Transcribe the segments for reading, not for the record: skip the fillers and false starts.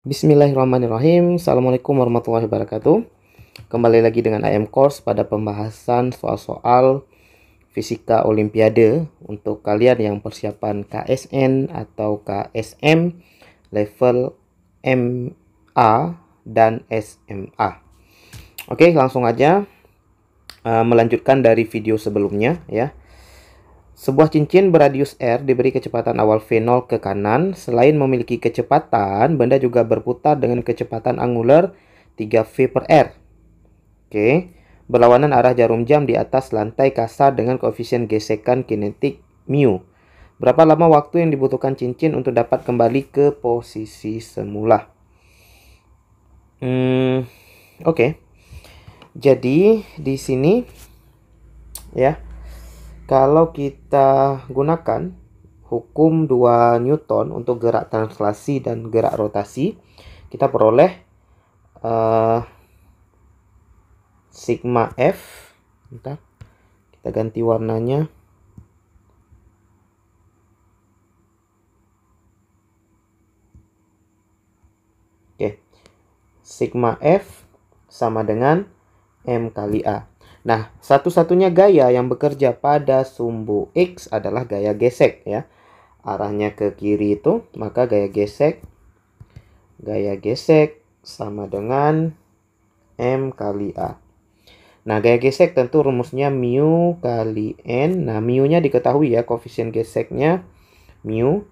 Bismillahirrahmanirrahim. Assalamualaikum warahmatullahi wabarakatuh. Kembali lagi dengan IM Course pada pembahasan soal-soal fisika olimpiade untuk kalian yang persiapan KSN atau KSM level MA dan SMA. Oke, langsung aja melanjutkan dari video sebelumnya ya. Sebuah cincin beradius R diberi kecepatan awal V0 ke kanan. Selain memiliki kecepatan, benda juga berputar dengan kecepatan angular 3V per R. Oke. Berlawanan arah jarum jam di atas lantai kasar dengan koefisien gesekan kinetik mu. Berapa lama waktu yang dibutuhkan cincin untuk dapat kembali ke posisi semula? Oke. Jadi di sini ya, kalau kita gunakan hukum 2 Newton untuk gerak translasi dan gerak rotasi, kita peroleh sigma F. Bentar, kita ganti warnanya. Oke, sigma F sama dengan M kali A. Nah, satu-satunya gaya yang bekerja pada sumbu X adalah gaya gesek ya. Arahnya ke kiri itu, maka gaya gesek sama dengan M kali A. Nah, gaya gesek tentu rumusnya mu kali N. Nah, mu-nya diketahui ya, koefisien geseknya mu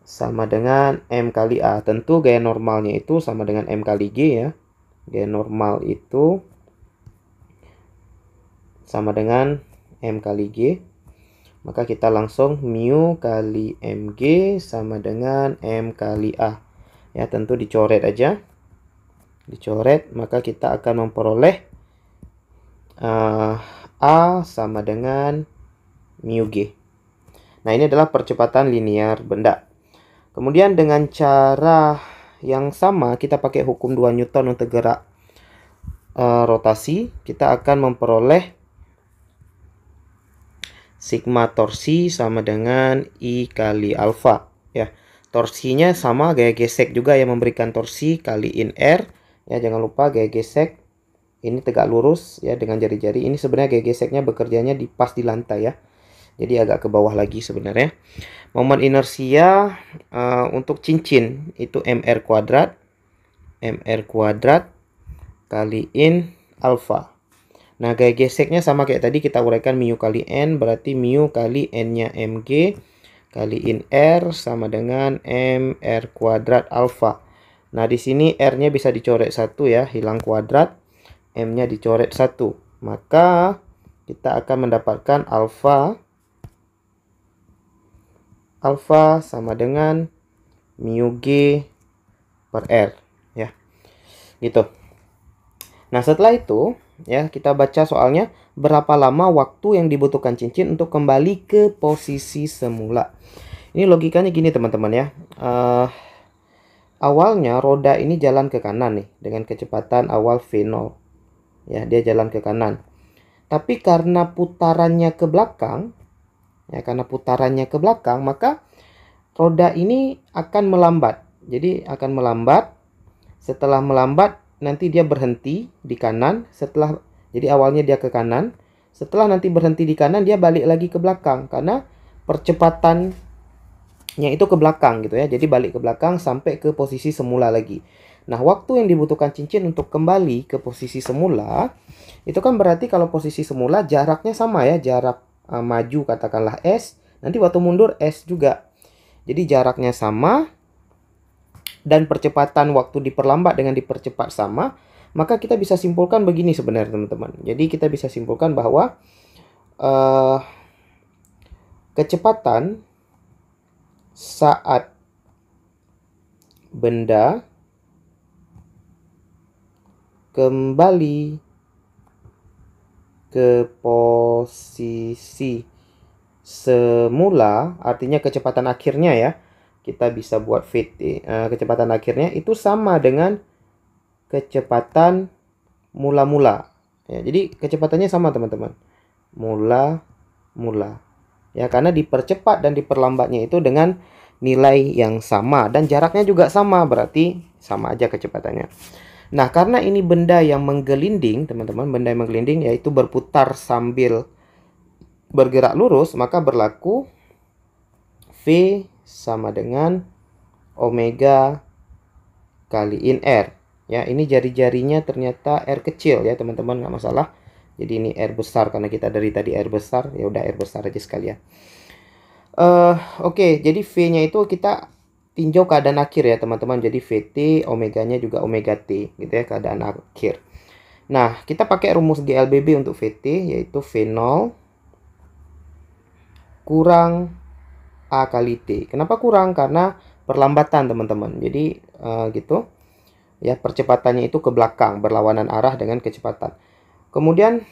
sama dengan M kali A. Tentu gaya normalnya itu sama dengan M kali G ya. Gaya normal itu sama dengan M kali G. Maka kita langsung mu kali mg sama dengan M kali A. Ya, tentu dicoret aja. Dicoret, maka kita akan memperoleh A sama dengan mu G. Nah, ini adalah percepatan linear benda. Kemudian dengan cara yang sama, kita pakai hukum 2 Newton untuk gerak rotasi. Kita akan memperoleh sigma torsi sama dengan I kali alfa ya. Torsinya sama, gaya gesek juga yang memberikan torsi kaliin R ya. Jangan lupa gaya gesek ini tegak lurus ya dengan jari-jari. Ini sebenarnya gaya geseknya bekerjanya pas di lantai ya. Jadi agak ke bawah lagi sebenarnya. Momen inersia untuk cincin itu mr kuadrat kaliin alfa. Nah, gaya geseknya sama kayak tadi, kita uraikan mu kali N, berarti mu kali N-nya mg kaliin R sama dengan mr kuadrat alfa. Nah, di sini R-nya bisa dicoret 1 ya, hilang kuadrat, M-nya dicoret 1. Maka kita akan mendapatkan alfa sama dengan mu G per R ya. Gitu. Nah, setelah itu ya, kita baca soalnya. Berapa lama waktu yang dibutuhkan cincin untuk kembali ke posisi semula? Ini logikanya gini teman-teman ya. Awalnya roda ini jalan ke kanan nih dengan kecepatan awal V0 ya, dia jalan ke kanan. Tapi karena putarannya ke belakang ya, maka roda ini akan melambat. Jadi akan melambat. Setelah melambat, nanti dia berhenti di kanan. Jadi awalnya dia ke kanan. Setelah nanti berhenti di kanan, dia balik lagi ke belakang karena percepatannya itu ke belakang gitu ya. Jadi balik ke belakang sampai ke posisi semula lagi. Nah, waktu yang dibutuhkan cincin untuk kembali ke posisi semula itu kan berarti kalau posisi semula jaraknya sama ya, jarak maju katakanlah S, nanti waktu mundur S juga. Jadi jaraknya sama dan percepatan waktu diperlambat dengan dipercepat sama, maka kita bisa simpulkan begini sebenarnya teman-teman. Jadi kita bisa simpulkan bahwa kecepatan saat benda kembali ke posisi semula, artinya kecepatan akhirnya ya, kita bisa buat VT, kecepatan akhirnya itu sama dengan kecepatan mula-mula ya. Jadi kecepatannya sama teman-teman, mula-mula ya, karena dipercepat dan diperlambatnya itu dengan nilai yang sama dan jaraknya juga sama, berarti sama aja kecepatannya. Nah, karena ini benda yang menggelinding, teman-teman, benda yang menggelinding yaitu berputar sambil bergerak lurus, maka berlaku V sama dengan omega kali in R. Ya, ini jari-jarinya ternyata R kecil ya, teman-teman, nggak masalah. Jadi ini R besar karena kita dari tadi R besar, ya udah R besar aja sekalian. Oke, jadi V-nya itu kita tinjau keadaan akhir ya, teman-teman. Jadi VT, omeganya juga omega T, gitu ya, keadaan akhir. Nah, kita pakai rumus GLBB untuk VT, yaitu V0 kurang A kali T. Kenapa kurang? Karena perlambatan, teman-teman. Jadi gitu ya, percepatannya itu ke belakang, berlawanan arah dengan kecepatan. Kemudian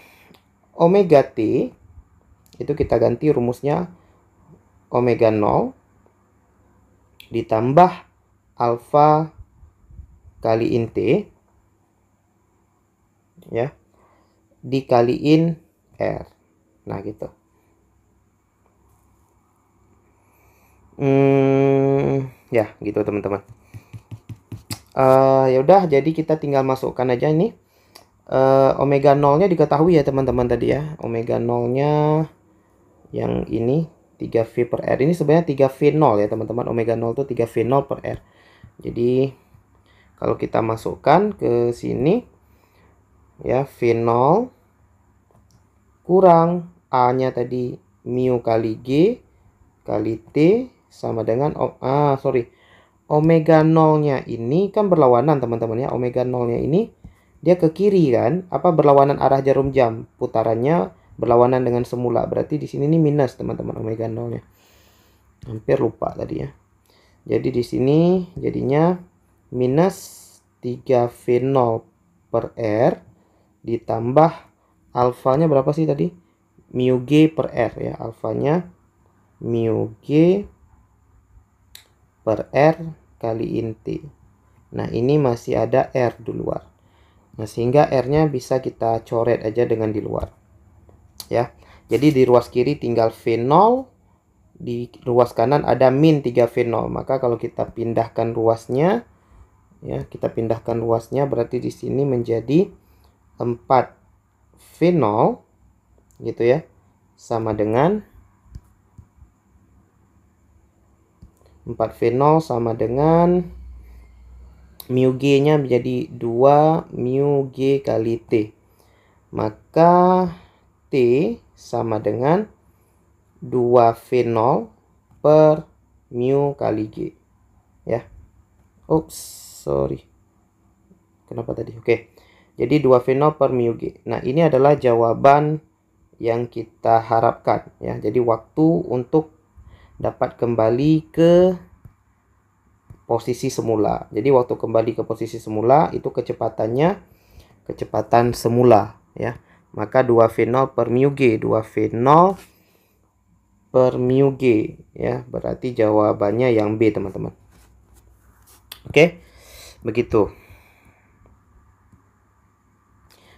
omega T itu kita ganti rumusnya omega 0 ditambah alfa kali in T ya, dikaliin R. Nah, gitu. Ya, gitu teman-teman. Ya udah, jadi kita tinggal masukkan aja ini. Omega 0-nya diketahui ya, teman-teman, tadi ya. Omega 0-nya yang ini 3V per R. Ini sebenarnya 3V0 ya, teman-teman. Omega 0 itu 3V0 per R. Jadi kalau kita masukkan ke sini ya, V0 kurang A-nya tadi mu kali G kali T sama dengan omega 0-nya ini kan berlawanan, teman-teman ya. Omega 0-nya ini dia ke kiri kan, berlawanan arah jarum jam, putarannya berlawanan dengan semula. Berarti di sini nih minus, teman-teman, omega 0-nya. Hampir lupa tadi ya. Jadi di sini jadinya minus 3V0 per R ditambah alfanya berapa sih tadi? Mu G per R ya. Alfanya mu G per R kali in T. Nah, ini masih ada R di luar. Nah, sehingga R-nya bisa kita coret aja dengan di luar. Ya. Jadi di ruas kiri tinggal V0, di ruas kanan ada min 3V0. Maka kalau kita pindahkan ruasnya ya, berarti di sini menjadi 4V0 gitu ya. Sama dengan 4V0 sama dengan mu G-nya menjadi 2 mu G kali T. Maka T sama dengan 2V0 per mu kali G. Ya. Oops, sorry. Kenapa tadi? Oke. Jadi 2V0 per mu G. Nah, ini adalah jawaban yang kita harapkan ya. Jadi waktu untuk dapat kembali ke posisi semula. Jadi waktu kembali ke posisi semula itu kecepatannya kecepatan semula ya. Maka 2V0 per mu G, 2V0 per mu G ya. Berarti jawabannya yang B, teman-teman. Oke. Begitu.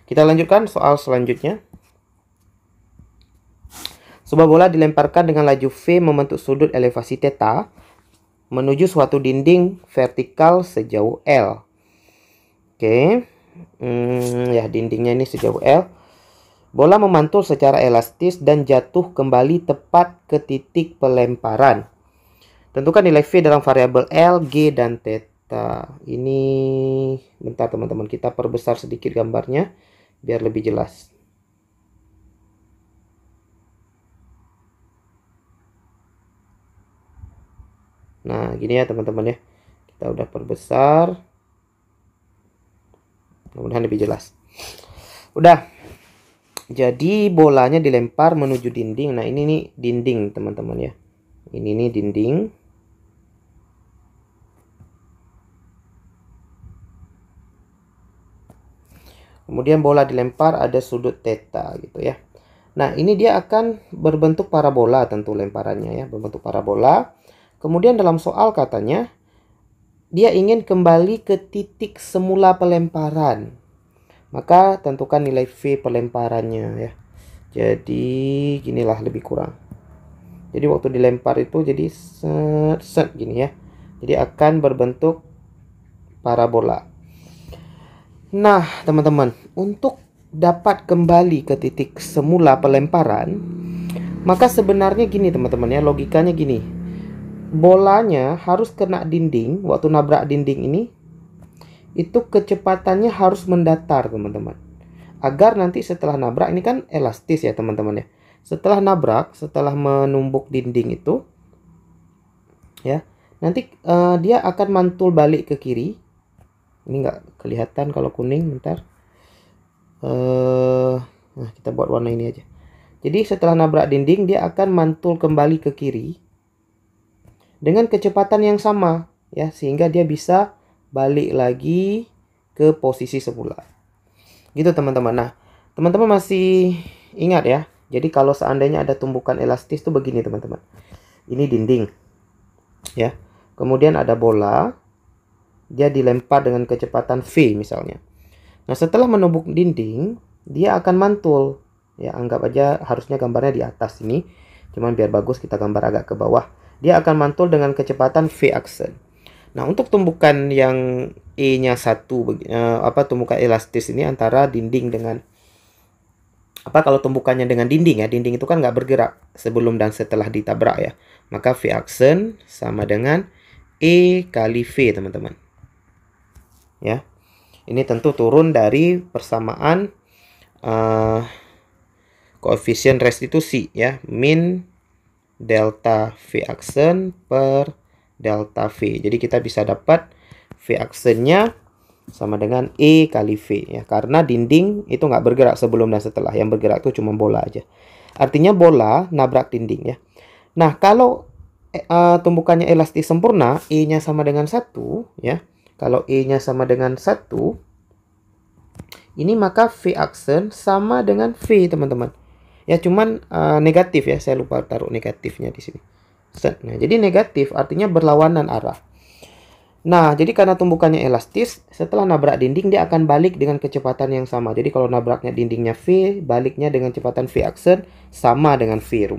Kita lanjutkan soal selanjutnya. Sebuah bola dilemparkan dengan laju V membentuk sudut elevasi θ menuju suatu dinding vertikal sejauh L. Oke. Ya, dindingnya ini sejauh L. Bola memantul secara elastis dan jatuh kembali tepat ke titik pelemparan. Tentukan nilai V dalam variabel L, G, dan θ. Ini bentar, teman-teman, kita perbesar sedikit gambarnya biar lebih jelas. Nah, gini ya, teman-teman ya. Kita udah perbesar. Mudah-mudahan lebih jelas. Udah. Jadi bolanya dilempar menuju dinding. Nah, ini nih dinding, teman-teman ya. Ini nih dinding. Kemudian bola dilempar, ada sudut θ gitu ya. Nah, ini dia akan berbentuk parabola tentu lemparannya ya, berbentuk parabola. Kemudian dalam soal katanya dia ingin kembali ke titik semula pelemparan. Maka tentukan nilai V pelemparannya ya. Jadi ginilah lebih kurang. Jadi waktu dilempar itu jadi set gini ya. Jadi akan berbentuk parabola. Nah, teman-teman, untuk dapat kembali ke titik semula pelemparan, maka sebenarnya gini teman-teman ya, logikanya gini. Bolanya harus kena dinding, waktu nabrak dinding ini, itu kecepatannya harus mendatar teman-teman. Agar nanti setelah nabrak, ini kan elastis ya teman-teman ya. Setelah nabrak, setelah menumbuk dinding itu, ya, nanti dia akan mantul balik ke kiri. Ini nggak kelihatan kalau kuning, bentar. Nah, kita buat warna ini aja. Jadi setelah nabrak dinding, dia akan mantul kembali ke kiri dengan kecepatan yang sama, ya, sehingga dia bisa balik lagi ke posisi semula. Gitu teman-teman. Nah, teman-teman masih ingat ya. Jadi kalau seandainya ada tumbukan elastis tuh begini teman-teman. Ini dinding, ya. Kemudian ada bola, dia dilempar dengan kecepatan V misalnya. Nah, setelah menumbuk dinding, dia akan mantul. Ya, anggap aja harusnya gambarnya di atas ini. Cuman biar bagus kita gambar agak ke bawah. Dia akan mantul dengan kecepatan V aksen. Nah, untuk tumbukan yang E-nya 1, tumbukan elastis ini antara dinding dengan kalau tumbukannya dengan dinding ya, dinding itu kan nggak bergerak sebelum dan setelah ditabrak ya. Maka V aksen sama dengan E kali V teman-teman. Ya. Ini tentu turun dari persamaan koefisien restitusi ya, min delta V aksen per delta V. Jadi kita bisa dapat V aksennya sama dengan E kali V ya, karena dinding itu nggak bergerak sebelum dan setelah, yang bergerak itu cuma bola aja. Artinya bola nabrak dinding ya. Nah, kalau tumbukannya elastis sempurna, E-nya sama dengan 1 ya. Kalau E-nya sama dengan 1, ini maka V aksen sama dengan V teman-teman. Ya, cuman negatif ya, saya lupa taruh negatifnya di sini. Nah, jadi negatif artinya berlawanan arah. Nah, jadi karena tumbukannya elastis, setelah nabrak dinding dia akan balik dengan kecepatan yang sama. Jadi kalau nabraknya dindingnya V, baliknya dengan kecepatan V aksen sama dengan V.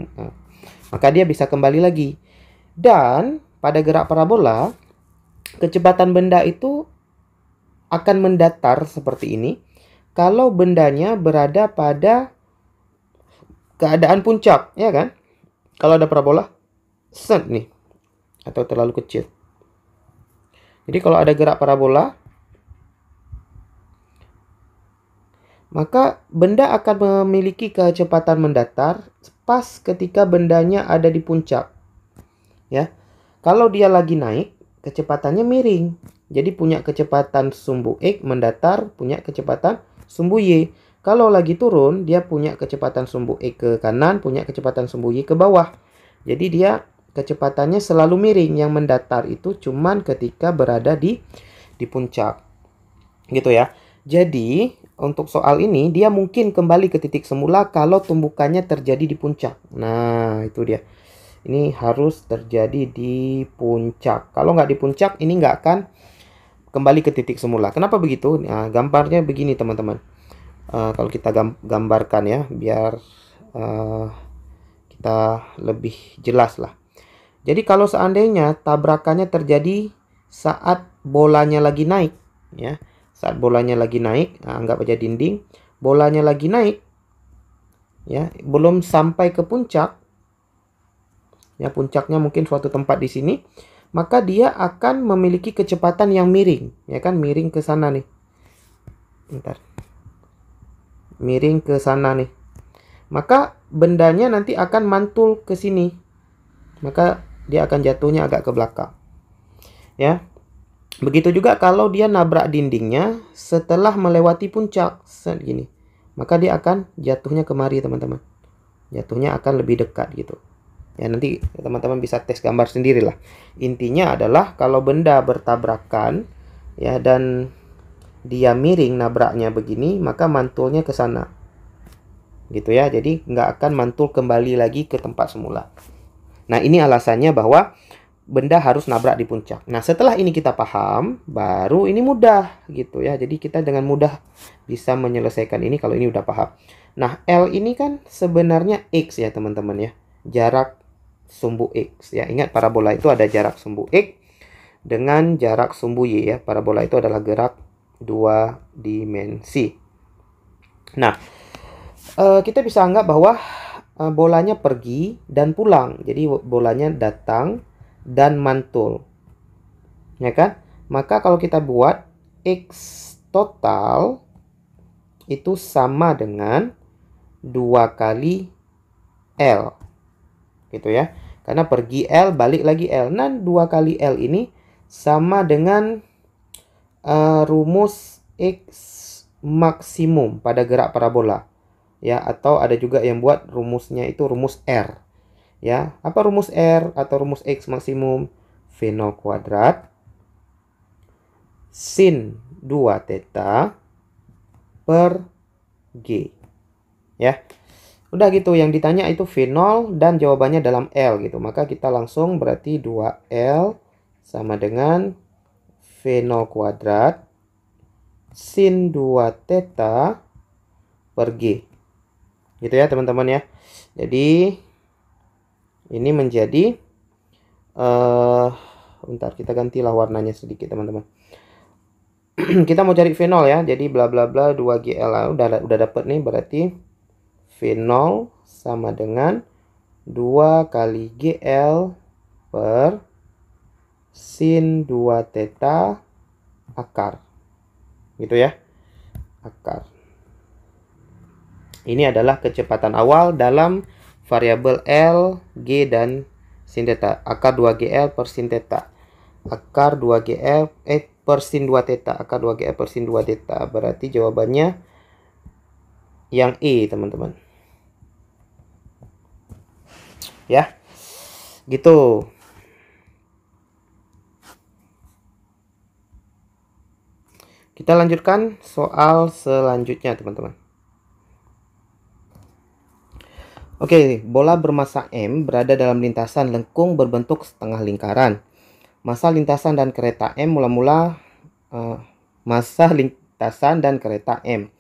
Maka dia bisa kembali lagi. Dan pada gerak parabola, kecepatan benda itu akan mendatar seperti ini kalau bendanya berada pada keadaan puncak, ya kan? Kalau ada parabola, set nih, atau terlalu kecil. Jadi kalau ada gerak parabola, maka benda akan memiliki kecepatan mendatar pas ketika bendanya ada di puncak. Ya. Kalau dia lagi naik, kecepatannya miring. Jadi punya kecepatan sumbu X mendatar, punya kecepatan sumbu Y. Kalau lagi turun, dia punya kecepatan sumbu X ke kanan, punya kecepatan sumbu Y ke bawah. Jadi dia kecepatannya selalu miring. Yang mendatar itu cuman ketika berada di puncak. Gitu ya. Jadi untuk soal ini dia mungkin kembali ke titik semula kalau tumbukannya terjadi di puncak. Nah, itu dia. Ini harus terjadi di puncak. Kalau nggak di puncak, ini nggak akan kembali ke titik semula. Kenapa begitu? Nah, gambarnya begini teman-teman. Kalau kita gambarkan ya, biar kita lebih jelas lah. Jadi kalau seandainya tabrakannya terjadi saat bolanya lagi naik, ya, saat bolanya lagi naik, nah, anggap aja dinding, bolanya lagi naik, ya, belum sampai ke puncak, ya, puncaknya mungkin suatu tempat di sini, maka dia akan memiliki kecepatan yang miring, ya kan, miring ke sana nih, bentar, miring ke sana nih, maka bendanya nanti akan mantul ke sini, maka dia akan jatuhnya agak ke belakang. Ya. Begitu juga kalau dia nabrak dindingnya setelah melewati puncak segini. Maka dia akan jatuhnya kemari, teman-teman. Jatuhnya akan lebih dekat gitu. Ya, nanti teman-teman bisa tes gambar sendiri lah. Intinya adalah kalau benda bertabrakan ya dan dia miring nabraknya begini, maka mantulnya ke sana. Gitu ya. Jadi nggak akan mantul kembali lagi ke tempat semula. Nah, ini alasannya bahwa benda harus nabrak di puncak. Nah, setelah ini kita paham, baru ini mudah gitu ya. Jadi kita dengan mudah bisa menyelesaikan ini kalau ini udah paham. Nah, L ini kan sebenarnya X ya teman-teman ya. Jarak sumbu X ya. Ingat parabola itu ada jarak sumbu X. dengan jarak sumbu Y ya. Parabola itu adalah gerak 2 dimensi. Nah, kita bisa anggap bahwa bolanya pergi dan pulang. Jadi bolanya datang dan mantul. Ya kan? Maka kalau kita buat X total itu sama dengan 2 kali L. Gitu ya. Karena pergi L, balik lagi L. Nah, 2 kali L ini sama dengan rumus X maksimum pada gerak parabola. Ya, atau ada juga yang buat rumusnya itu rumus R. Ya, apa rumus R atau rumus X maksimum? V0 kuadrat sin 2 theta per G. Ya. Udah gitu, yang ditanya itu V0 dan jawabannya dalam L gitu. Maka kita langsung berarti 2L sama dengan V0 kuadrat sin 2 theta per G. Gitu ya teman-teman ya. Jadi ini menjadi bentar, kita gantilah warnanya sedikit teman-teman. Kita mau cari V0 ya. Jadi bla bla bla 2GL udah dapet nih, berarti V0 sama dengan 2 kali GL per sin 2 theta akar. Gitu ya. Akar. Ini adalah kecepatan awal dalam variabel L, G, dan sin theta. Akar 2GL per sin theta. Akar 2GL per sin 2 theta. Akar 2GL per sin 2 theta. Berarti jawabannya yang E, teman-teman. Ya. Gitu. Kita lanjutkan soal selanjutnya, teman-teman. Oke, bola bermassa M berada dalam lintasan lengkung berbentuk setengah lingkaran. Massa lintasan dan kereta M massa lintasan dan kereta M.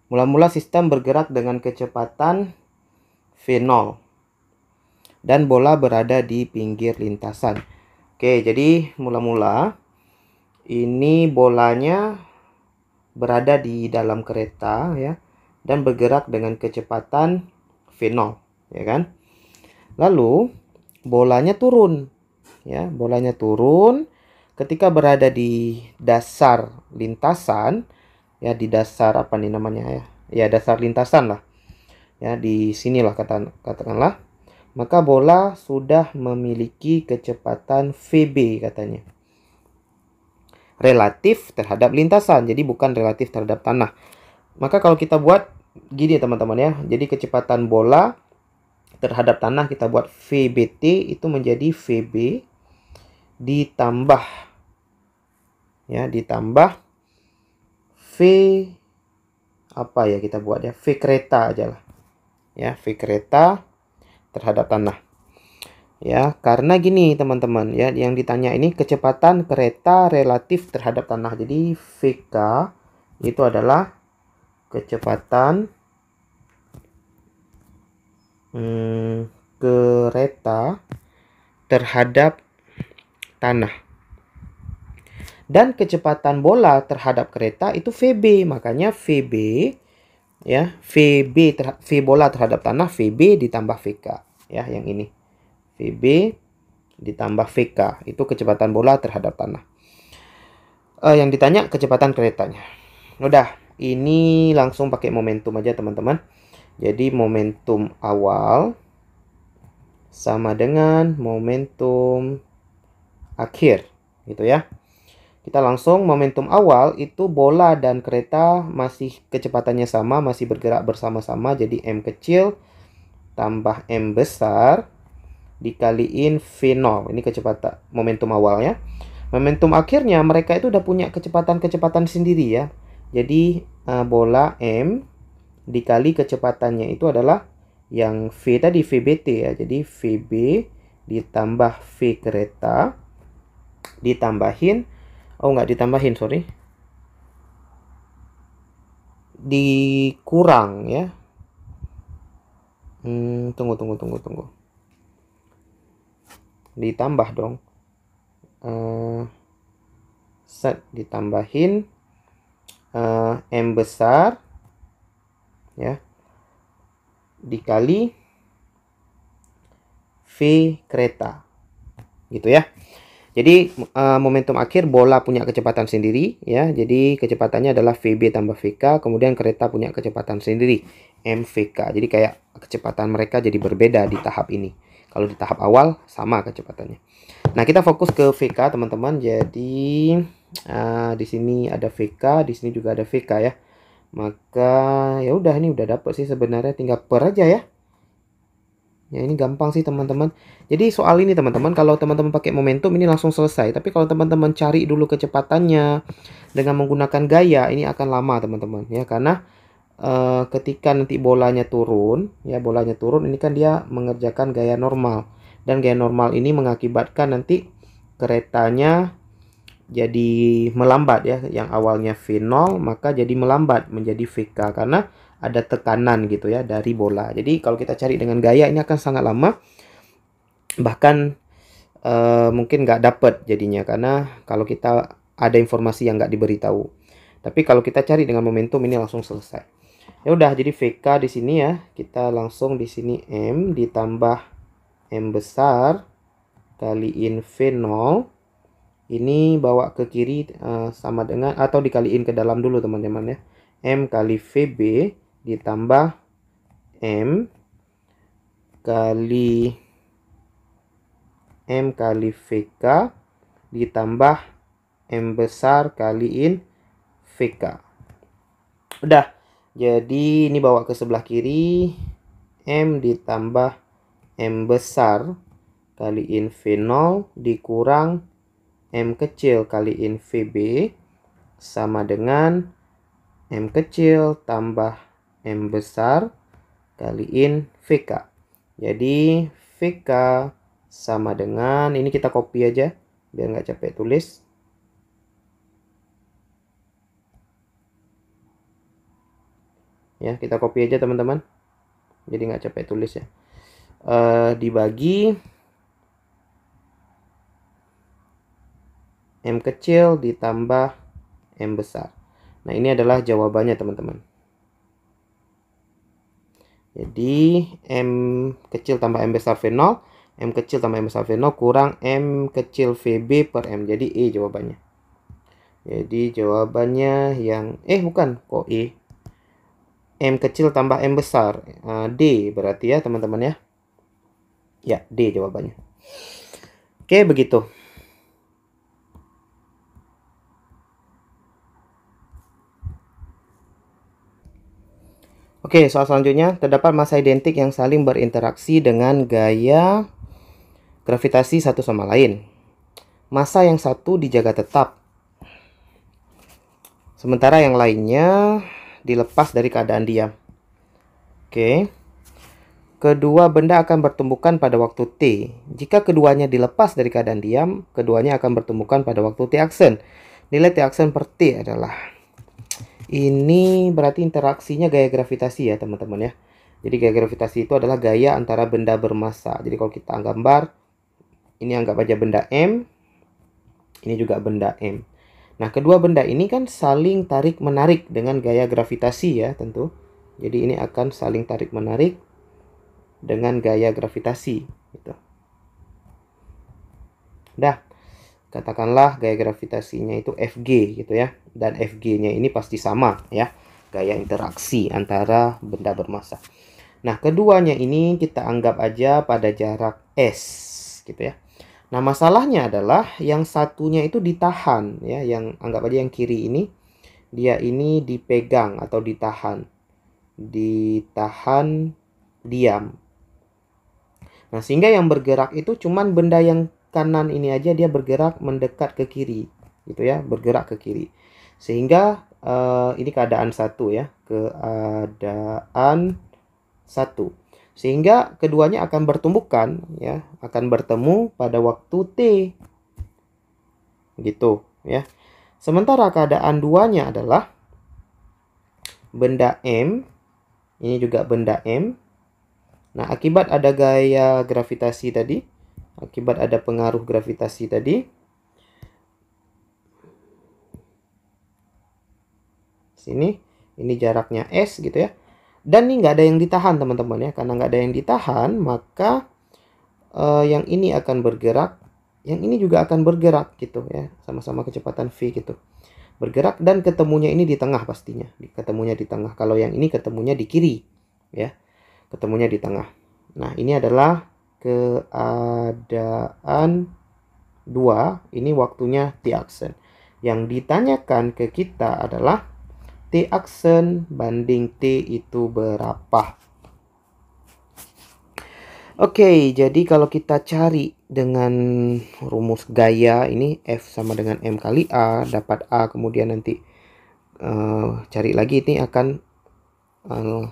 Mula-mula sistem bergerak dengan kecepatan V0 dan bola berada di pinggir lintasan. Oke, jadi mula-mula ini bolanya berada di dalam kereta ya dan bergerak dengan kecepatan V0, ya kan? Lalu bolanya turun. Ya, bolanya turun ketika berada di dasar lintasan, ya di dasar apa nih namanya ya? Ya, dasar lintasan lah. Ya, di sinilah katakanlah. Maka bola sudah memiliki kecepatan VB katanya. Relatif terhadap lintasan, jadi bukan relatif terhadap tanah. Maka kalau kita buat gini teman-teman ya. Jadi kecepatan bola terhadap tanah kita buat VBT itu menjadi VB ditambah V apa ya kita buat ya, V kereta aja lah. Ya, V kereta terhadap tanah. Ya, karena gini teman-teman ya, yang ditanya ini kecepatan kereta relatif terhadap tanah. Jadi VK itu adalah kecepatan kereta terhadap tanah. Dan kecepatan bola terhadap kereta itu VB. Makanya VB ya, V bola terhadap tanah VB ditambah VK ya, yang ini. VB ditambah VK itu kecepatan bola terhadap tanah. Yang ditanya kecepatan keretanya. Udah, ini langsung pakai momentum aja teman-teman. Jadi momentum awal sama dengan momentum akhir, gitu ya. Kita langsung momentum awal itu bola dan kereta masih kecepatannya sama, masih bergerak bersama-sama. Jadi M kecil tambah M besar dikaliin V0. Ini kecepatan momentum awalnya. Momentum akhirnya mereka itu udah punya kecepatan-kecepatan sendiri ya. Jadi bola M dikali kecepatannya itu adalah yang V tadi, VBT ya. Jadi VB ditambah V kereta ditambahin, nggak ditambahin, sorry, dikurang ya. Tunggu. Ditambah dong. set ditambahin M besar ya dikali V kereta gitu ya. Jadi momentum akhir bola punya kecepatan sendiri ya. Jadi kecepatannya adalah VB tambah VK, kemudian kereta punya kecepatan sendiri MVK. Jadi kayak kecepatan mereka jadi berbeda di tahap ini. Kalau di tahap awal sama kecepatannya. Nah, kita fokus ke VK teman-teman. Jadi di sini ada VK, di sini juga ada VK ya. Maka ya udah, ini udah dapet sih sebenarnya, tinggal per aja ya. Ya ini gampang sih teman-teman. Jadi soal ini teman-teman, kalau teman-teman pakai momentum ini langsung selesai. Tapi kalau teman-teman cari dulu kecepatannya dengan menggunakan gaya, ini akan lama teman-teman ya. Karena ketika nanti bolanya turun, ya bolanya turun, ini kan dia mengerjakan gaya normal. Dan gaya normal ini mengakibatkan nanti keretanya jadi melambat ya. Yang awalnya V0 maka jadi melambat menjadi VK karena ada tekanan gitu ya dari bola. Jadi kalau kita cari dengan gaya ini akan sangat lama. Bahkan mungkin nggak dapet jadinya karena kalau kita ada informasi yang nggak diberitahu. Tapi kalau kita cari dengan momentum ini langsung selesai. Ya udah, jadi VK di sini ya, kita langsung di sini M ditambah M besar kaliin V0. Ini bawa ke kiri sama dengan atau dikaliin ke dalam dulu teman-teman ya. M kali VB ditambah M kali VK ditambah M besar kaliin VK. Udah. Jadi ini bawa ke sebelah kiri. M ditambah M besar kaliin V0 dikurang M kecil kaliin VB sama dengan M kecil tambah M besar kaliin VK. Jadi VK sama dengan, ini kita copy aja biar nggak capek tulis. Ya, kita copy aja teman-teman. Jadi nggak capek tulis ya. Dibagi M kecil ditambah M besar. Nah, ini adalah jawabannya teman-teman. Jadi M kecil tambah M besar V0, M kecil tambah M besar V0 kurang M kecil VB per M. Jadi E jawabannya. Jadi jawabannya yang bukan, kok E. M kecil tambah M besar. D berarti ya teman-teman ya. Ya, D jawabannya. Oke, begitu. Oke, soal selanjutnya, terdapat massa identik yang saling berinteraksi dengan gaya gravitasi satu sama lain. Massa yang satu dijaga tetap, sementara yang lainnya dilepas dari keadaan diam. Oke. Kedua benda akan bertumbukan pada waktu T. Jika keduanya dilepas dari keadaan diam, keduanya akan bertumbukan pada waktu T aksen. Nilai T aksen per T adalah... Ini berarti interaksinya gaya gravitasi ya teman-teman ya. Jadi gaya gravitasi itu adalah gaya antara benda bermassa. Jadi kalau kita gambar, ini anggap aja benda M, ini juga benda M. Nah, kedua benda ini kan saling tarik-menarik dengan gaya gravitasi ya tentu. Jadi ini akan saling tarik-menarik dengan gaya gravitasi gitu. Dah. Katakanlah gaya gravitasinya itu Fg gitu ya. Dan Fg-nya ini pasti sama ya. Gaya interaksi antara benda bermassa. Nah, keduanya ini kita anggap aja pada jarak S gitu ya. Nah, masalahnya adalah yang satunya itu ditahan ya. Yang anggap aja yang kiri ini, dia ini dipegang atau ditahan. Ditahan diam. Nah, sehingga yang bergerak itu cuman benda yang kanan ini aja, dia bergerak mendekat ke kiri gitu ya, bergerak ke kiri. Sehingga ini keadaan satu ya, keadaan satu. Sehingga keduanya akan bertumbukan ya, akan bertemu pada waktu T. Gitu ya. Sementara keadaan duanya adalah benda M, ini juga benda M. Nah, akibat ada gaya gravitasi tadi, akibat ada pengaruh gravitasi tadi, Sini, ini jaraknya S gitu ya. Dan ini nggak ada yang ditahan teman-teman ya. Karena nggak ada yang ditahan, maka yang ini akan bergerak, yang ini juga akan bergerak gitu ya. Sama-sama kecepatan V gitu. Bergerak dan ketemunya ini di tengah pastinya. Ketemunya di tengah. Kalau yang ini ketemunya di kiri ya. Ketemunya di tengah. Nah, ini adalah keadaan 2. Ini waktunya T-aksen. Yang ditanyakan ke kita adalah T-aksen banding T itu berapa? Oke, jadi kalau kita cari dengan rumus gaya ini F sama dengan M kali A, dapat A, kemudian nanti cari lagi, ini akan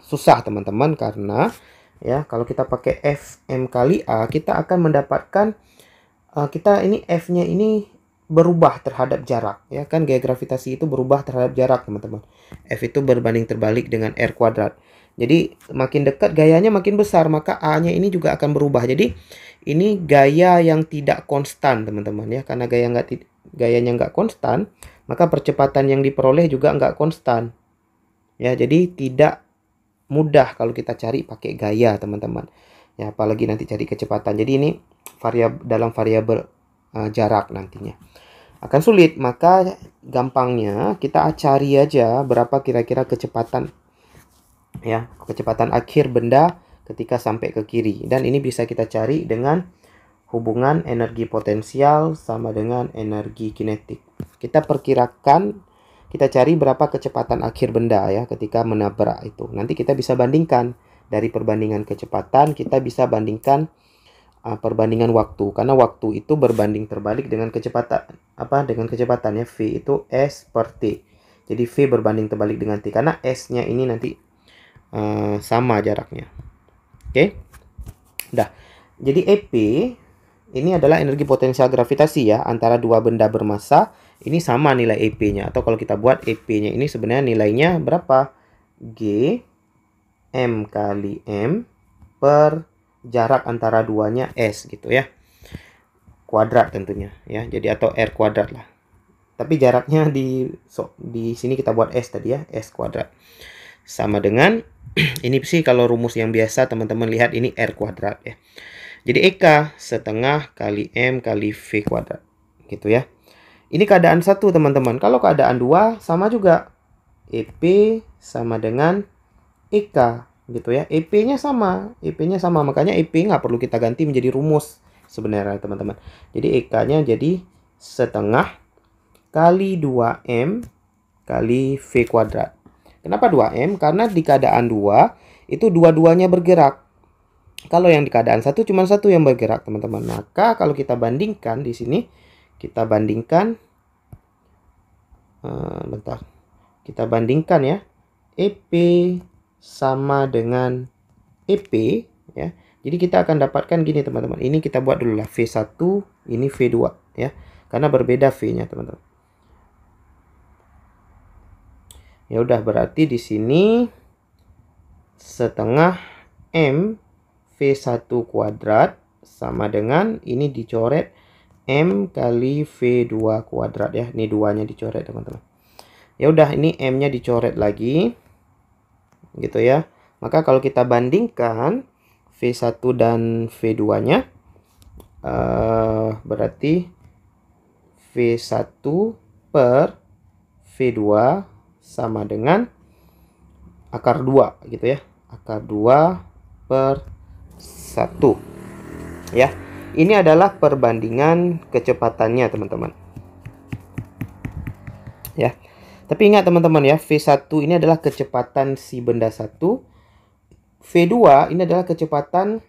susah teman-teman, karena ya kalau kita pakai F M kali A, kita akan mendapatkan kita ini F-nya ini berubah terhadap jarak ya kan, gaya gravitasi itu berubah terhadap jarak teman-teman. F itu berbanding terbalik dengan R kuadrat. Jadi makin dekat gayanya makin besar, maka A-nya ini juga akan berubah. Jadi ini gaya yang tidak konstan teman-teman ya, karena gayanya nggak konstan, maka percepatan yang diperoleh juga nggak konstan ya. Jadi tidak mudah kalau kita cari pakai gaya teman-teman ya, apalagi nanti cari kecepatan. Jadi ini dalam variabel jarak nantinya akan sulit, maka gampangnya kita cari aja berapa kira-kira kecepatan ya, kecepatan akhir benda ketika sampai ke kiri. Dan ini bisa kita cari dengan hubungan energi potensial sama dengan energi kinetik. Kita perkirakan, kita cari berapa kecepatan akhir benda ya ketika menabrak itu. Nanti kita bisa bandingkan, dari perbandingan kecepatan kita bisa bandingkan perbandingan waktu, karena waktu itu berbanding terbalik dengan kecepatan dengan kecepatan ya, V itu S per T. Jadi V berbanding terbalik dengan T, karena S-nya ini nanti sama jaraknya. Oke. Dah. Jadi EP ini adalah energi potensial gravitasi ya antara dua benda bermassa. Ini sama nilai EP-nya, atau kalau kita buat EP-nya ini sebenarnya nilainya berapa? G M kali M per jarak antara duanya S gitu ya. Kuadrat tentunya ya. Jadi atau R kuadrat lah. Tapi jaraknya di sini kita buat S tadi ya, S kuadrat. Sama dengan ini sih kalau rumus yang biasa teman-teman lihat, ini R kuadrat ya. Jadi EK setengah kali M kali V kuadrat gitu ya. Ini keadaan 1 teman-teman. Kalau keadaan 2 sama juga. EP sama dengan EK gitu ya. EP-nya sama. EP-nya sama. Makanya EP nggak perlu kita ganti menjadi rumus sebenarnya teman-teman. Jadi EK-nya jadi setengah kali 2M kali V kuadrat. Kenapa 2M? Karena di keadaan 2 itu dua-duanya bergerak. Kalau yang di keadaan 1 cuma satu yang bergerak, teman-teman. Maka kalau kita bandingkan di sini, kita bandingkan kita bandingkan ya. EP sama dengan EP ya. Jadi kita akan dapatkan gini, teman-teman. Ini kita buat dulu lah, V1, ini V2 ya. Karena berbeda V-nya, teman-teman. Ya udah, berarti di sini setengah M V1 kuadrat sama dengan ini dicoret M kali V2 kuadrat ya. Ini duanya dicoret, teman-teman. Ya udah, ini M-nya dicoret lagi. Gitu ya. Maka kalau kita bandingkan V1 dan V2-nya berarti V1 per V2 sama dengan akar 2 gitu ya. Akar 2 per 1 ya. Ini adalah perbandingan kecepatannya, teman-teman. Ya. Tapi ingat teman-teman ya, V1 ini adalah kecepatan si benda 1. V2 ini adalah kecepatan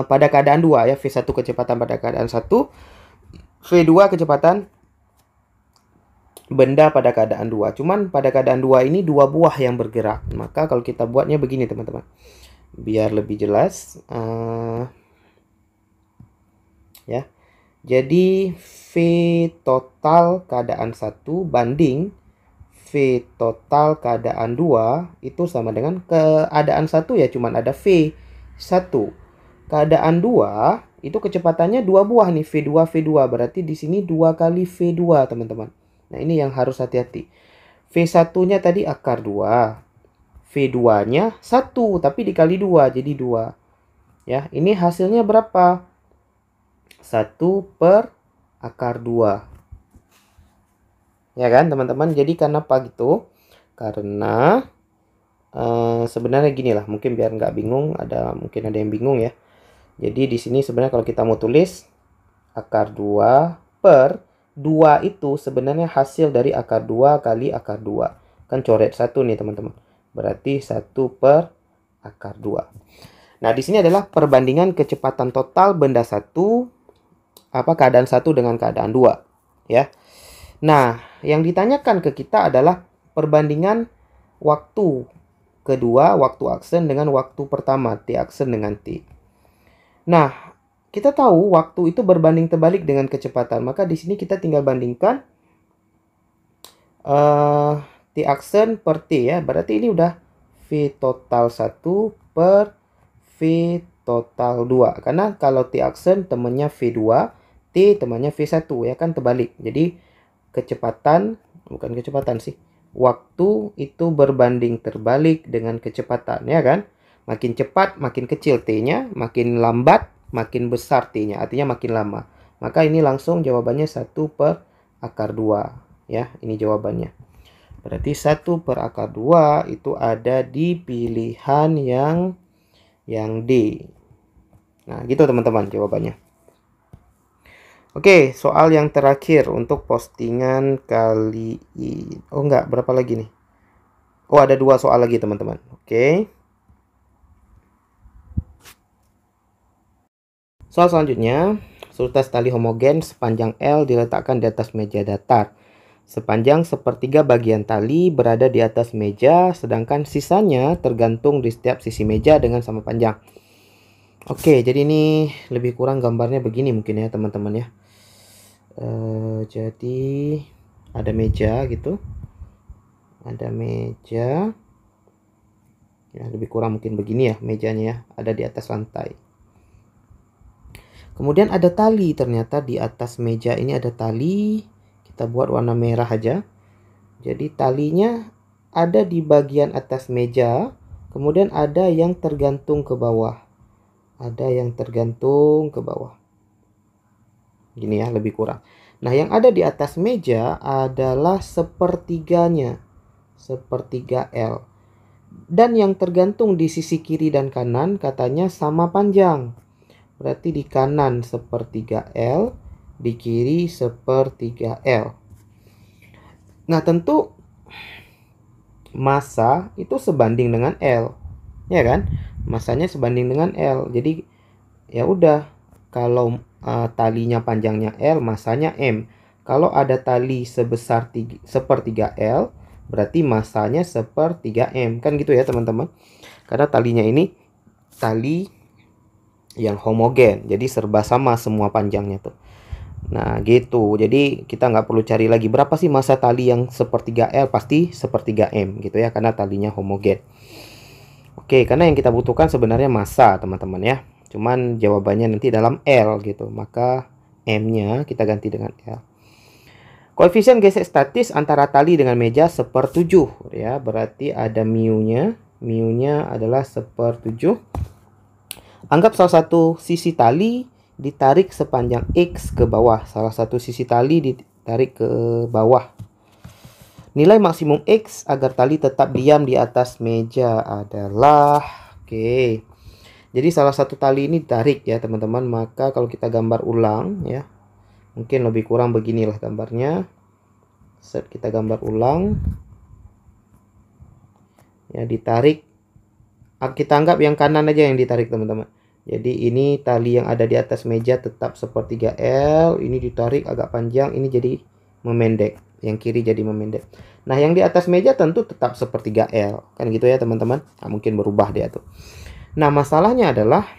pada keadaan 2 ya. V1 kecepatan pada keadaan 1. V2 kecepatan benda pada keadaan 2. Cuman pada keadaan 2 ini dua buah yang bergerak. Maka kalau kita buatnya begini, teman-teman. Biar lebih jelas. Ya. Jadi V total keadaan 1 banding V total keadaan 2 itu sama dengan keadaan 1 ya cuman ada V1. Keadaan 2 itu kecepatannya dua buah nih, V2 berarti di sini 2 kali V2, teman-teman. Nah, ini yang harus hati-hati. V1-nya tadi akar 2. V2-nya 1, tapi dikali 2, jadi 2. Ya, ini hasilnya berapa? 1 per akar 2. Ya kan, teman-teman? Jadi kenapa gitu? Karena sebenarnya gini lah, mungkin biar nggak bingung, mungkin ada yang bingung ya. Jadi di sini sebenarnya kalau kita mau tulis akar 2 per 2 itu sebenarnya hasil dari akar 2 kali akar 2. Kan coret 1 nih teman-teman. Berarti 1 per akar 2. Nah, di sini adalah perbandingan kecepatan total benda satu, keadaan 1 dengan keadaan 2. Ya. Nah, yang ditanyakan ke kita adalah perbandingan waktu kedua, waktu aksen dengan waktu pertama, T aksen dengan T. Nah, kita tahu waktu itu berbanding terbalik dengan kecepatan. Maka di sini kita tinggal bandingkan T aksen per T ya. Berarti ini udah V total 1 per V total 2. Karena kalau T aksen temannya V2, T temannya V1 ya kan terbalik. Jadi waktu itu berbanding terbalik dengan kecepatan ya kan. Makin cepat makin kecil T-nya, makin lambat makin besar T-nya, artinya makin lama. Maka ini langsung jawabannya 1 per akar 2 ya. Ini jawabannya. Berarti 1 per akar 2 itu ada di pilihan yang D. Nah, gitu teman-teman jawabannya. Oke, soal yang terakhir untuk postingan kali ini. Oh enggak, berapa lagi nih? Oh, ada 2 soal lagi teman-teman. Oke. Soal selanjutnya, sultas tali homogen sepanjang L diletakkan di atas meja datar. Sepanjang sepertiga bagian tali berada di atas meja, sedangkan sisanya tergantung di setiap sisi meja dengan sama panjang. Oke, jadi ini lebih kurang gambarnya begini mungkin ya teman-teman ya. Jadi ada meja gitu. Ada meja. Ya, lebih kurang mungkin begini ya mejanya ya, ada di atas lantai. Kemudian ada tali, ternyata di atas meja ini ada tali. Kita buat warna merah aja. Jadi talinya ada di bagian atas meja. Kemudian ada yang tergantung ke bawah. Ada yang tergantung ke bawah. Gini ya, lebih kurang. Nah, yang ada di atas meja adalah sepertiganya. Sepertiga L. Dan yang tergantung di sisi kiri dan kanan katanya sama panjang. Berarti di kanan sepertiga L, di kiri sepertiga L. Nah, tentu massa itu sebanding dengan L. Ya kan? Massanya sebanding dengan L. Jadi ya udah, kalau talinya panjangnya L, massanya M. Kalau ada tali sebesar sepertiga L, berarti massanya sepertiga M. Kan gitu ya teman-teman. Karena talinya ini tali yang homogen, jadi serba sama semua panjangnya tuh. Nah gitu, jadi kita nggak perlu cari lagi berapa sih massa tali yang sepertiga L, pasti sepertiga M gitu ya, karena talinya homogen. Oke, karena yang kita butuhkan sebenarnya massa teman-teman ya, cuman jawabannya nanti dalam L gitu, maka M-nya kita ganti dengan L. Koefisien gesek statis antara tali dengan meja 1/7 ya, berarti ada mu-nya adalah 1/7. Anggap salah satu sisi tali ditarik sepanjang X ke bawah. Salah satu sisi tali ditarik ke bawah. Nilai maksimum X agar tali tetap diam di atas meja adalah... Oke. Jadi salah satu tali ini ditarik ya teman-teman. Maka kalau kita gambar ulang ya. Mungkin lebih kurang beginilah gambarnya. Set, kita gambar ulang. Ya, ditarik. Kita anggap yang kanan aja yang ditarik teman-teman. Jadi ini tali yang ada di atas meja tetap sepertiga L. Ini ditarik agak panjang. Ini jadi memendek. Yang kiri jadi memendek. Nah, yang di atas meja tentu tetap sepertiga L. Kan gitu ya teman-teman. Nah, mungkin berubah dia tuh. Nah, masalahnya adalah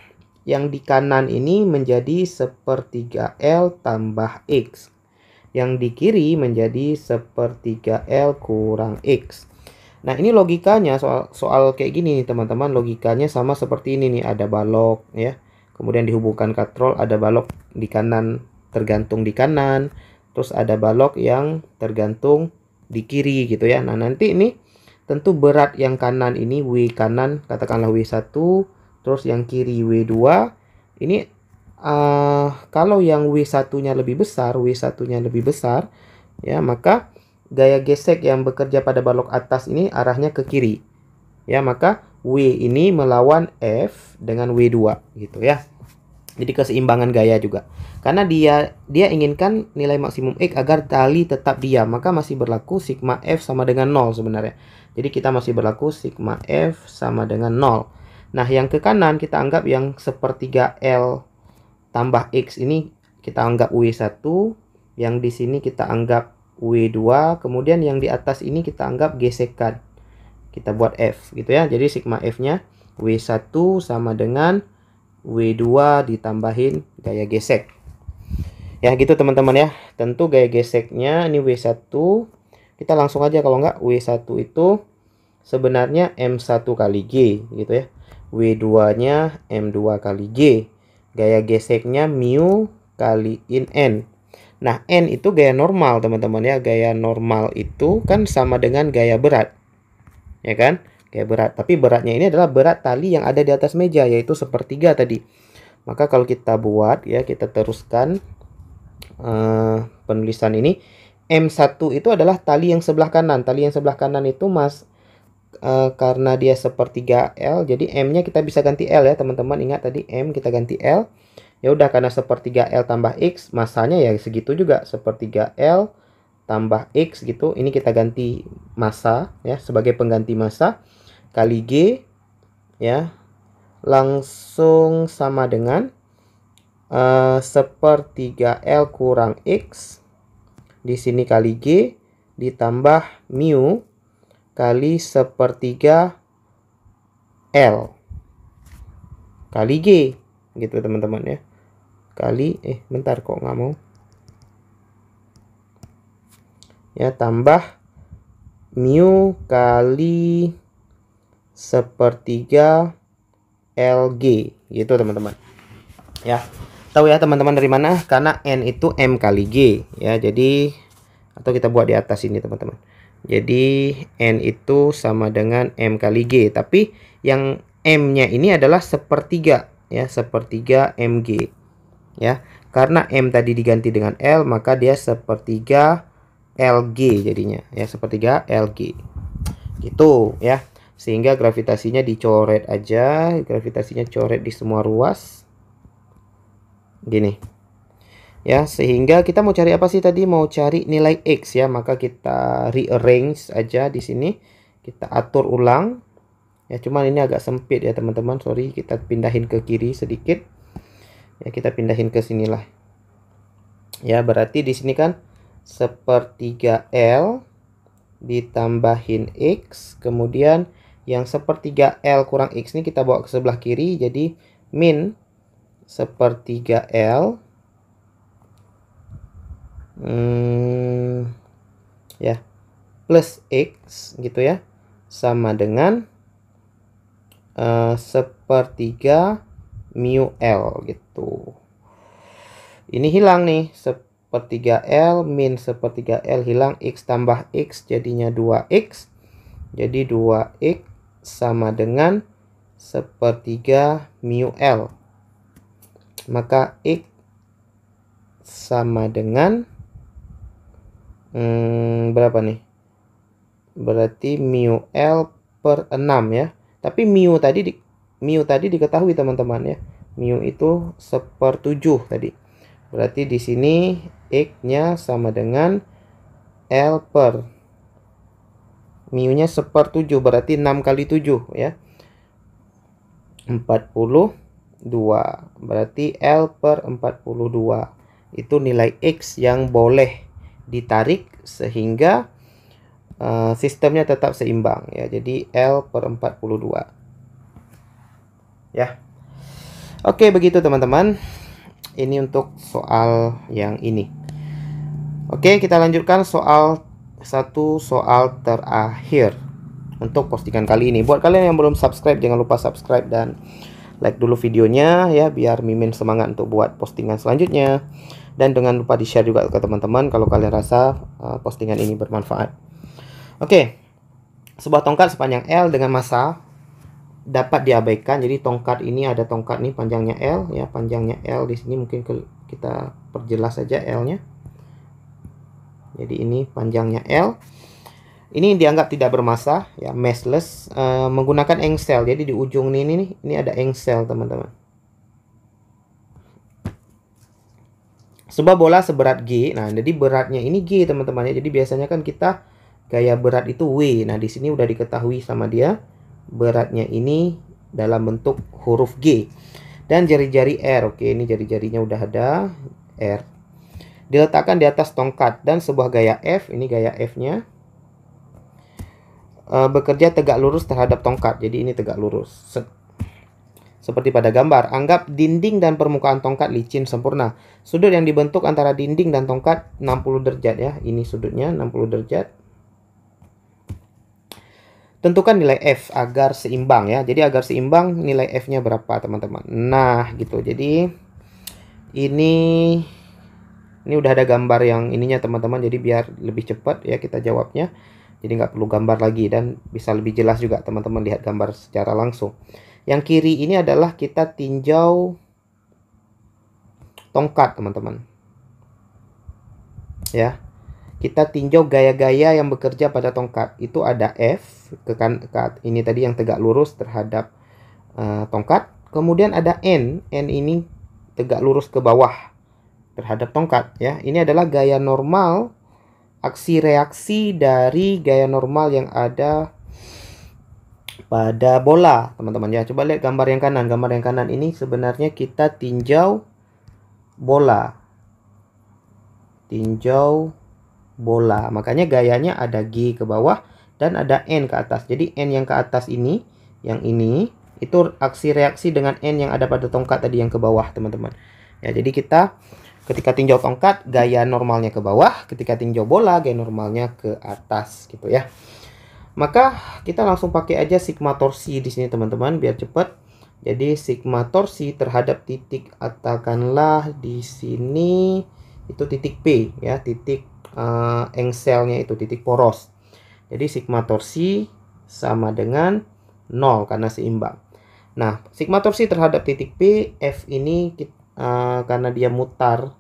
yang di kanan ini menjadi sepertiga L tambah X. Yang di kiri menjadi sepertiga L kurang X. Nah, ini logikanya soal kayak gini nih teman-teman. Logikanya sama seperti ini nih. Ada balok ya. Kemudian dihubungkan katrol, ada balok di kanan, tergantung di kanan. Terus ada balok yang tergantung di kiri gitu ya. Nah, nanti ini tentu berat yang kanan ini W kanan katakanlah W1, terus yang kiri W2. Ini kalau yang W1-nya lebih besar, W1-nya lebih besar ya, maka gaya gesek yang bekerja pada balok atas ini arahnya ke kiri. Ya, maka W ini melawan F dengan W2 gitu ya. Jadi keseimbangan gaya juga. Karena dia inginkan nilai maksimum X agar tali tetap diam, maka masih berlaku sigma F sama dengan 0 sebenarnya. Jadi kita masih berlaku sigma F sama dengan 0. Nah, yang ke kanan kita anggap yang sepertiga L tambah X ini kita anggap W1, yang di sini kita anggap W2, kemudian yang di atas ini kita anggap gesekan. Kita buat F gitu ya. Jadi sigma F-nya W1 sama dengan W2 ditambahin gaya gesek. Ya gitu teman-teman ya. Tentu gaya geseknya ini W1. Kita langsung aja, kalau nggak W1 itu sebenarnya M1 kali G gitu ya. W2-nya M2 kali G. Gaya geseknya mu kali in N. Nah, N itu gaya normal teman-teman ya. Gaya normal itu kan sama dengan gaya berat. Ya kan? Kayak berat, tapi beratnya ini adalah berat tali yang ada di atas meja, yaitu sepertiga tadi. Maka kalau kita buat ya, kita teruskan penulisan ini. M1 itu adalah tali yang sebelah kanan. Tali yang sebelah kanan itu karena dia sepertiga L, jadi M-nya kita bisa ganti L ya teman-teman. Ingat tadi M kita ganti L. Ya udah, karena sepertiga L tambah X, masanya ya segitu juga, sepertiga L tambah X gitu. Ini kita ganti massa ya, sebagai pengganti massa, kali G ya, langsung sama dengan sepertiga L kurang X di sini kali G ditambah mu kali sepertiga L kali G gitu teman-teman ya, kali bentar kok nggak mau ya, tambah mu kali sepertiga LG gitu teman-teman ya. Tahu ya teman-teman dari mana? Karena N itu M kali G ya. Jadi atau kita buat di atas ini teman-teman. Jadi N itu sama dengan M kali G, tapi yang M-nya ini adalah sepertiga ya, sepertiga MG ya. Karena M tadi diganti dengan L, maka dia sepertiga LG jadinya ya, sepertiga LG gitu ya. Sehingga gravitasinya dicoret aja, gravitasinya coret di semua ruas gini ya. Sehingga kita mau cari apa sih tadi? Mau cari nilai X ya, maka kita rearrange aja di sini, kita atur ulang ya. Cuman ini agak sempit ya teman-teman, sorry. Kita pindahin ke kiri sedikit ya, kita pindahin ke sinilah ya. Berarti di sini kan sepertiga L ditambahin X, kemudian yang sepertiga L kurang X ini kita bawa ke sebelah kiri, jadi min sepertiga L ya plus X gitu ya, sama dengan sepertiga mu L gitu. Ini hilang nih, sepertiga L min sepertiga L hilang, X tambah X jadinya 2X, jadi 2X sama dengan sepertiga mu L. Maka X sama dengan berapa nih? Berarti mu L per 6 ya. Tapi mu tadi diketahui teman-teman ya. Mu itu 1/7 tadi. Berarti di sini X-nya sama dengan L per mu-nya 1/7, berarti 6 kali 7 ya, 42. Berarti L per 42 itu nilai X yang boleh ditarik sehingga sistemnya tetap seimbang ya. Jadi L per 42 ya. Oke, begitu teman-teman. Ini untuk soal yang ini. Oke, kita lanjutkan soal terakhir untuk postingan kali ini. Buat kalian yang belum subscribe, jangan lupa subscribe dan like dulu videonya ya, biar Mimin semangat untuk buat postingan selanjutnya. Dan jangan lupa di share juga ke teman-teman kalau kalian rasa postingan ini bermanfaat. Oke, sebuah tongkat sepanjang L dengan massa dapat diabaikan. Jadi tongkat ini ada tongkat nih panjangnya L ya, panjangnya L di sini mungkin kita perjelas saja L-nya. Jadi ini panjangnya L. Ini dianggap tidak bermassa ya, massless, menggunakan engsel. Jadi di ujung ini ada engsel, teman-teman. Sebuah bola seberat G. Nah, jadi beratnya ini G, teman-teman ya. Jadi biasanya kan kita gaya berat itu W. Nah, di sini udah diketahui sama dia. Beratnya ini dalam bentuk huruf G. Dan jari-jari R. Oke, ini jari-jarinya udah ada. R. Diletakkan di atas tongkat. Dan sebuah gaya F. Ini gaya F-nya. Bekerja tegak lurus terhadap tongkat. Jadi ini tegak lurus. Seperti pada gambar. Anggap dinding dan permukaan tongkat licin sempurna. Sudut yang dibentuk antara dinding dan tongkat 60 derajat ya. Ini sudutnya 60 derajat. Tentukan nilai F agar seimbang ya. Jadi agar seimbang nilai F-nya berapa, teman-teman. Nah, gitu. Jadi ini udah ada gambar yang ininya, teman-teman. Jadi biar lebih cepat ya kita jawabnya. Jadi nggak perlu gambar lagi dan bisa lebih jelas juga teman-teman lihat gambar secara langsung. Yang kiri ini adalah kita tinjau tongkat, teman-teman. Ya. Kita tinjau gaya-gaya yang bekerja pada tongkat. Itu ada F, ini tadi yang tegak lurus terhadap tongkat. Kemudian ada N ini tegak lurus ke bawah terhadap tongkat. Ya, ini adalah gaya normal, aksi reaksi dari gaya normal yang ada pada bola, teman-teman ya. Coba lihat gambar yang kanan. Gambar yang kanan ini sebenarnya kita tinjau bola. Tinjau bola. Makanya gayanya ada G ke bawah dan ada N ke atas. Jadi N yang ke atas ini, yang ini, itu aksi reaksi dengan N yang ada pada tongkat tadi yang ke bawah, teman-teman. Ya, jadi kita ketika tinjau tongkat, gaya normalnya ke bawah. Ketika tinjau bola, gaya normalnya ke atas, gitu ya. Maka kita langsung pakai aja sigma torsi di sini, teman-teman, biar cepat. Jadi sigma torsi terhadap titik, katakanlah di sini itu titik P ya, titik engselnya itu titik poros. Jadi sigma torsi sama dengan 0 karena seimbang. Nah, sigma torsi terhadap titik P, F ini karena dia mutar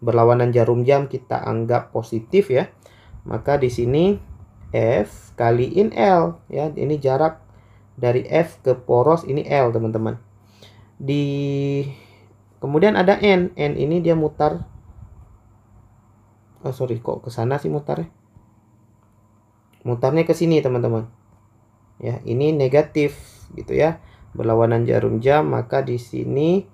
berlawanan jarum jam, kita anggap positif ya. Maka di sini F kaliin L ya. Ini jarak dari F ke poros ini L, teman-teman. Kemudian ada N. N ini dia mutar. Kok ke sana sih mutarnya? Mutarnya ke sini, teman-teman. Ya, ini negatif gitu ya. Berlawanan jarum jam, maka di sini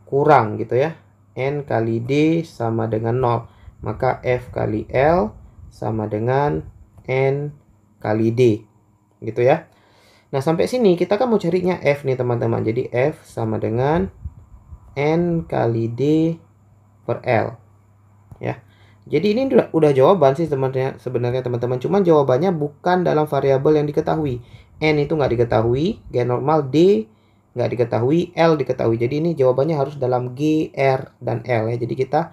kurang gitu ya. N kali D sama dengan 0. Maka F kali L sama dengan N kali D. Gitu ya. Nah, sampai sini kita kan mau carinya F nih, teman-teman. Jadi F sama dengan N kali D per L ya. Jadi ini udah jawaban sih sebenarnya teman-teman. Cuman jawabannya bukan dalam variabel yang diketahui. N itu nggak diketahui, gaya normal D nggak diketahui, L diketahui. Jadi ini jawabannya harus dalam G, R, dan L ya. Jadi kita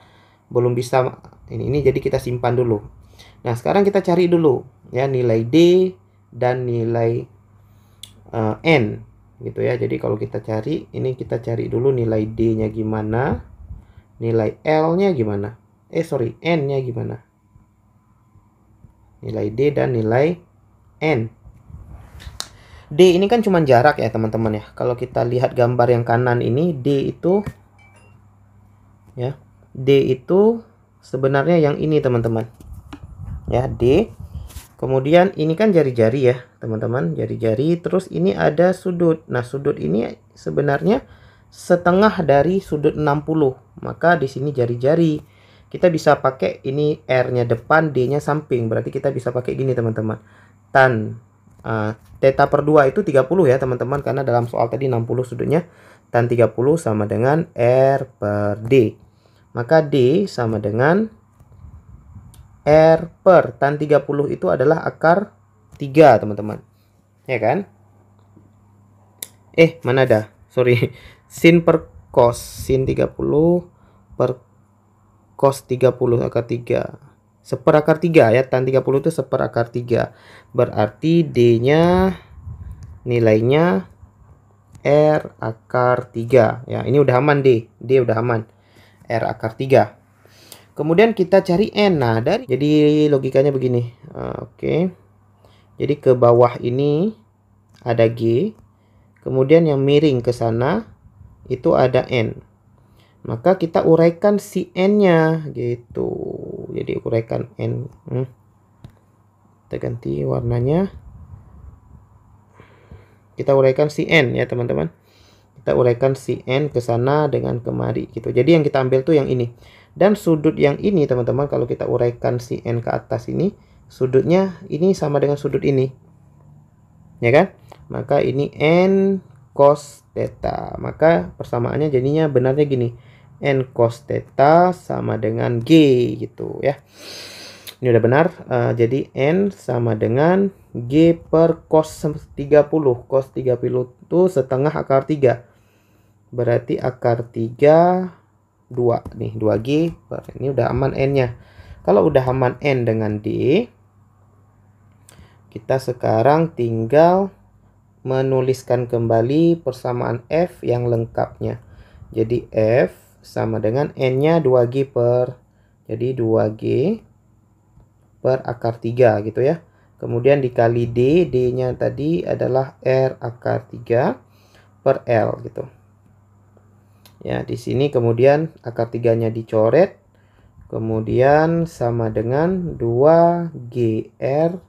belum bisa ini jadi kita simpan dulu. Nah, sekarang kita cari dulu ya nilai D dan nilai N gitu ya. Jadi kalau kita cari, ini kita cari dulu nilai D-nya gimana, nilai L-nya gimana, N-nya gimana, nilai D dan nilai N. D ini kan cuma jarak ya, teman-teman ya. Kalau kita lihat gambar yang kanan ini, D itu ya, D itu sebenarnya yang ini, teman-teman ya, D. Kemudian ini kan jari-jari ya, teman-teman, jari-jari. Terus ini ada sudut. Nah, sudut ini sebenarnya setengah dari sudut 60. Maka di sini jari-jari. Kita bisa pakai ini R-nya depan, D-nya samping. Berarti kita bisa pakai gini, teman-teman. Tan theta per 2 itu 30 ya, teman-teman. Karena dalam soal tadi 60 sudutnya. Tan 30 sama dengan R per D. Maka D sama dengan R per tan 30 itu adalah akar 3, teman-teman. Ya kan? Mana ada? Sorry. Sin per cos. Sin 30 per cos 30 akar 3. Seperakar 3 ya, tan 30 itu seperakar 3. Berarti D-nya nilainya R akar 3. Ya, ini udah aman D. D udah aman. R akar 3. Kemudian kita cari N. Nah, jadi logikanya begini. Oke. Jadi ke bawah ini ada G. Kemudian yang miring ke sana itu ada N. Maka kita uraikan si N-nya gitu. Jadi uraikan N. Kita ganti warnanya. Kita uraikan si N ya teman-teman. Kita uraikan si N ke sana dengan kemari gitu. Jadi yang kita ambil tuh yang ini. Dan sudut yang ini teman-teman, kalau kita uraikan si N ke atas ini, sudutnya ini sama dengan sudut ini. Ya kan? Maka ini N cos theta. Maka persamaannya jadinya benarnya gini. N cos theta sama dengan G gitu ya. Ini udah benar. Jadi N sama dengan G per cos 30. Cos 30 itu setengah akar 3. Berarti akar 3 2 nih, 2G per, ini udah aman N-nya. Kalau udah aman N dengan D, kita sekarang tinggal menuliskan kembali persamaan F yang lengkapnya. Jadi F sama dengan N-nya 2G per, jadi 2G per akar 3 gitu ya. Kemudian dikali D, D-nya tadi adalah R akar 3 per L gitu. Ya, di sini kemudian akar 3-nya dicoret. Kemudian sama dengan 2GR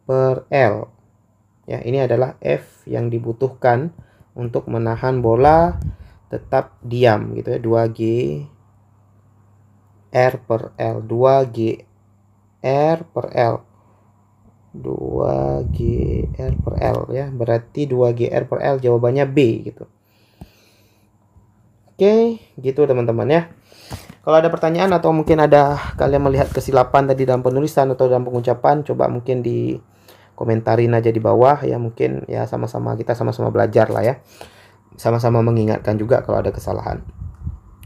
per L. Ya, ini adalah F yang dibutuhkan untuk menahan bola tetap diam gitu ya. 2GR per L. 2GR per L. 2GR per L ya. Berarti 2GR per L jawabannya B gitu. Oke, gitu teman-teman ya. Kalau ada pertanyaan atau mungkin ada kalian melihat kesilapan tadi dalam penulisan atau dalam pengucapan, coba mungkin di komentarin aja di bawah ya. Mungkin ya kita sama-sama belajar lah ya. Sama-sama mengingatkan juga kalau ada kesalahan.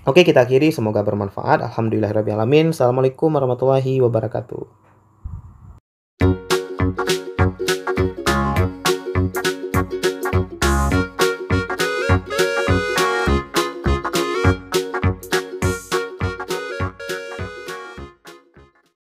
Oke, kita akhiri, semoga bermanfaat. Alhamdulillahirabbil alamin. Assalamualaikum warahmatullahi wabarakatuh.